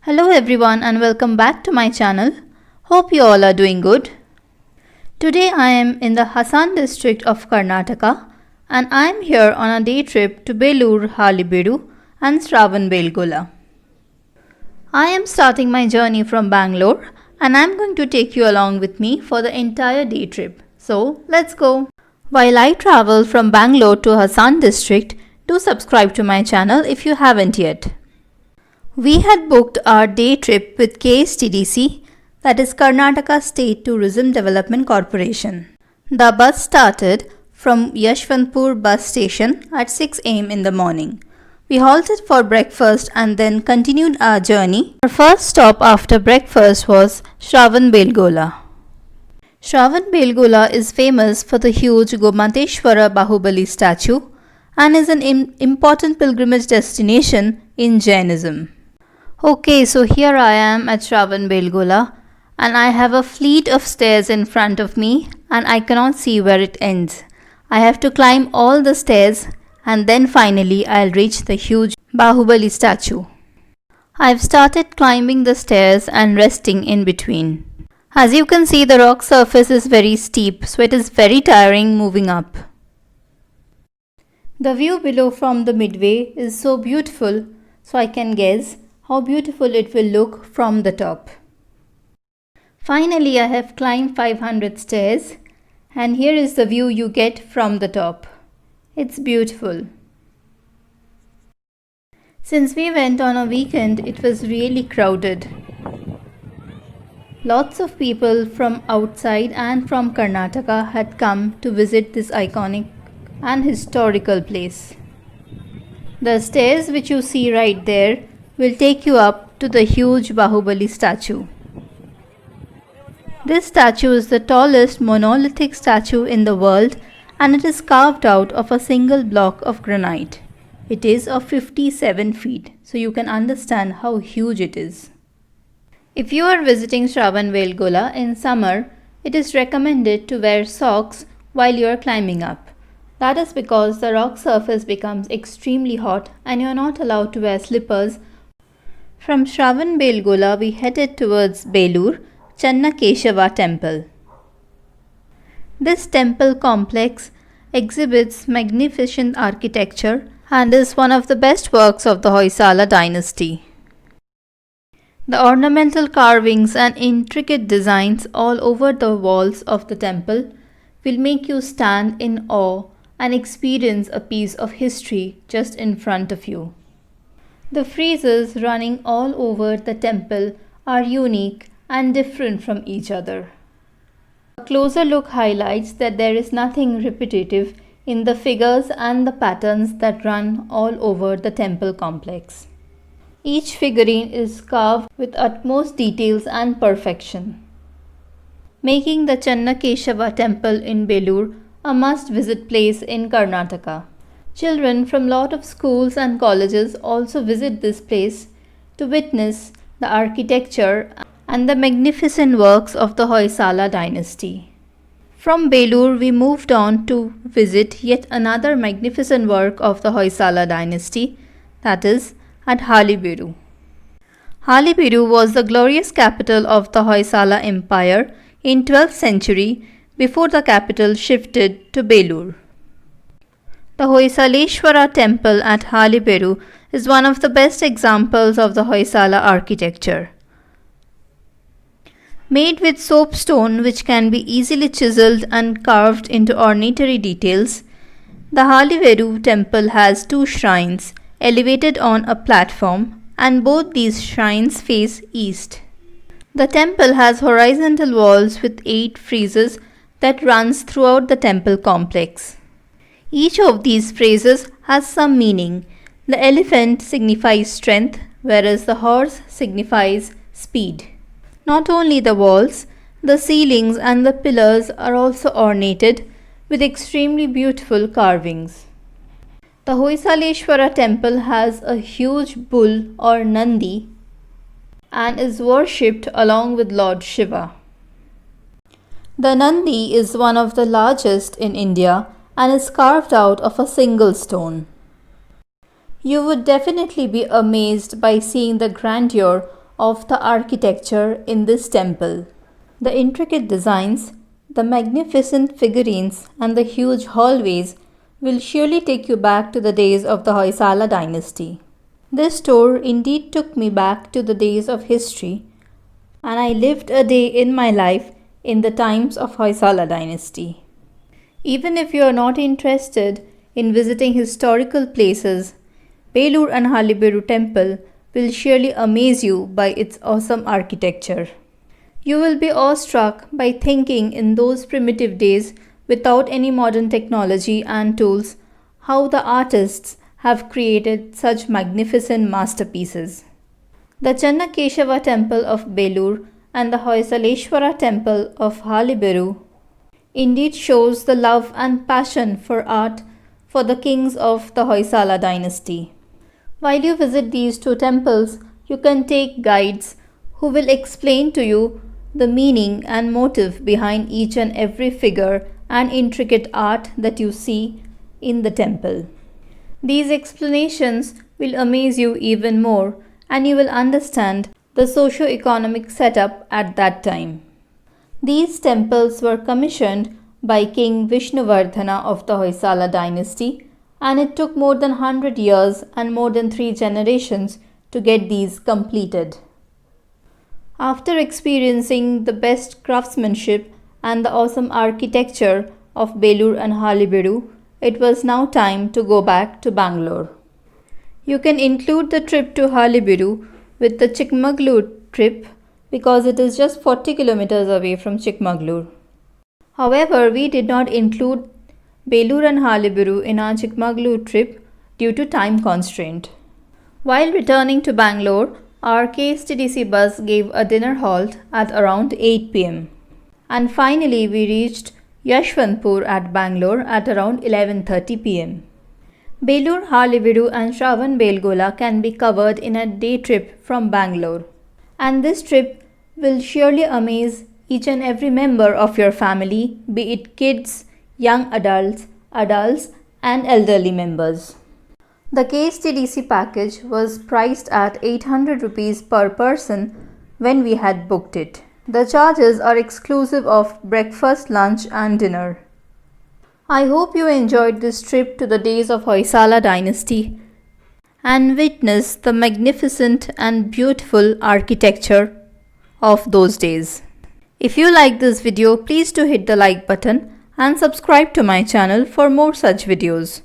Hello everyone and welcome back to my channel. Hope you all are doing good. Today I am in the Hassan district of Karnataka and I am here on a day trip to Belur, Halebeedu and Shravanbelgola. I am starting my journey from Bangalore and I am going to take you along with me for the entire day trip. So let's go. While I travel from Bangalore to Hassan district, do subscribe to my channel if you haven't yet. We had booked our day trip with KSTDC, that is Karnataka State Tourism Development Corporation. The bus started from Yashwantpur bus station at 6 am in the morning. We halted for breakfast and then continued our journey. Our first stop after breakfast was Shravanbelgola. Shravanbelgola is famous for the huge Gomateshwara Bahubali statue and is an important pilgrimage destination in Jainism. Okay, so here I am at Shravanbelgola and I have a fleet of stairs in front of me and I cannot see where it ends. I have to climb all the stairs and then finally I'll reach the huge Bahubali statue. I've started climbing the stairs and resting in between. As you can see, the rock surface is very steep, so it is very tiring moving up. The view below from the midway is so beautiful, so I can guess how beautiful it will look from the top. Finally, I have climbed 500 stairs and here is the view you get from the top. It's beautiful. Since we went on a weekend, it was really crowded. Lots of people from outside and from Karnataka had come to visit this iconic and historical place. The stairs which you see right there will take you up to the huge Bahubali statue. This statue is the tallest monolithic statue in the world and it is carved out of a single block of granite. It is of 57 feet, so you can understand how huge it is. If you are visiting Shravanbelgola in summer, it is recommended to wear socks while you are climbing up. That is because the rock surface becomes extremely hot and you are not allowed to wear slippers. From Shravanbelgola, we headed towards Belur, Channakeshava temple. This temple complex exhibits magnificent architecture and is one of the best works of the Hoysala dynasty. The ornamental carvings and intricate designs all over the walls of the temple will make you stand in awe and experience a piece of history just in front of you. The friezes running all over the temple are unique and different from each other. A closer look highlights that there is nothing repetitive in the figures and the patterns that run all over the temple complex. Each figurine is carved with utmost details and perfection, making the Channakeshava temple in Belur a must-visit place in Karnataka. Children from lot of schools and colleges also visit this place to witness the architecture and the magnificent works of the Hoysala dynasty. From Belur, we moved on to visit yet another magnificent work of the Hoysala dynasty, that is at Halebeedu. Halebeedu was the glorious capital of the Hoysala Empire in 12th century before the capital shifted to Belur. The Hoysaleshwara temple at Halebeedu is one of the best examples of the Hoysala architecture. Made with soapstone which can be easily chiseled and carved into ornatory details, the Halebeedu temple has two shrines elevated on a platform and both these shrines face east. The temple has horizontal walls with 8 friezes that runs throughout the temple complex. Each of these phrases has some meaning. The elephant signifies strength, whereas the horse signifies speed. Not only the walls, the ceilings and the pillars are also ornated with extremely beautiful carvings. The Hoysaleshwara temple has a huge bull or Nandi and is worshipped along with Lord Shiva. The Nandi is one of the largest in India and is carved out of a single stone. You would definitely be amazed by seeing the grandeur of the architecture in this temple. The intricate designs, the magnificent figurines, and the huge hallways will surely take you back to the days of the Hoysala dynasty. This tour indeed took me back to the days of history, and I lived a day in my life in the times of Hoysala dynasty. Even if you are not interested in visiting historical places, Belur and Haliberu temple will surely amaze you by its awesome architecture. You will be awestruck by thinking in those primitive days without any modern technology and tools how the artists have created such magnificent masterpieces. The Channakeshava temple of Belur and the Hoysaleshwara temple of Haliberu indeed shows the love and passion for art for the kings of the Hoysala dynasty. While you visit these two temples, you can take guides who will explain to you the meaning and motive behind each and every figure and intricate art that you see in the temple. These explanations will amaze you even more, and you will understand the socio-economic setup at that time. These temples were commissioned by King Vishnuvardhana of the Hoysala dynasty, and it took more than 100 years and more than 3 generations to get these completed. After experiencing the best craftsmanship and the awesome architecture of Belur and Haliberu, it was now time to go back to Bangalore. You can include the trip to Haliberu with the Chikmagalur trip because it is just 40 kilometers away from Chikmagalur. However, we did not include Belur and Haliberu in our Chikmagalur trip due to time constraint. While returning to Bangalore, our KSTDC bus gave a dinner halt at around 8 pm. And finally, we reached Yashwantpur at Bangalore at around 11:30 pm. Belur, Haliberu and Shravanbelgola can be covered in a day trip from Bangalore. And this trip will surely amaze each and every member of your family, be it kids, young adults, and elderly members. The KSTDC package was priced at 800 rupees per person when we had booked it. The charges are exclusive of breakfast, lunch and dinner. I hope you enjoyed this trip to the days of Hoysala dynasty and witnessed the magnificent and beautiful architecture of those days. If you like this video, please do hit the like button and subscribe to my channel for more such videos.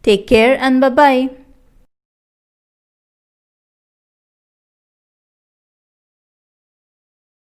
Take care and bye-bye.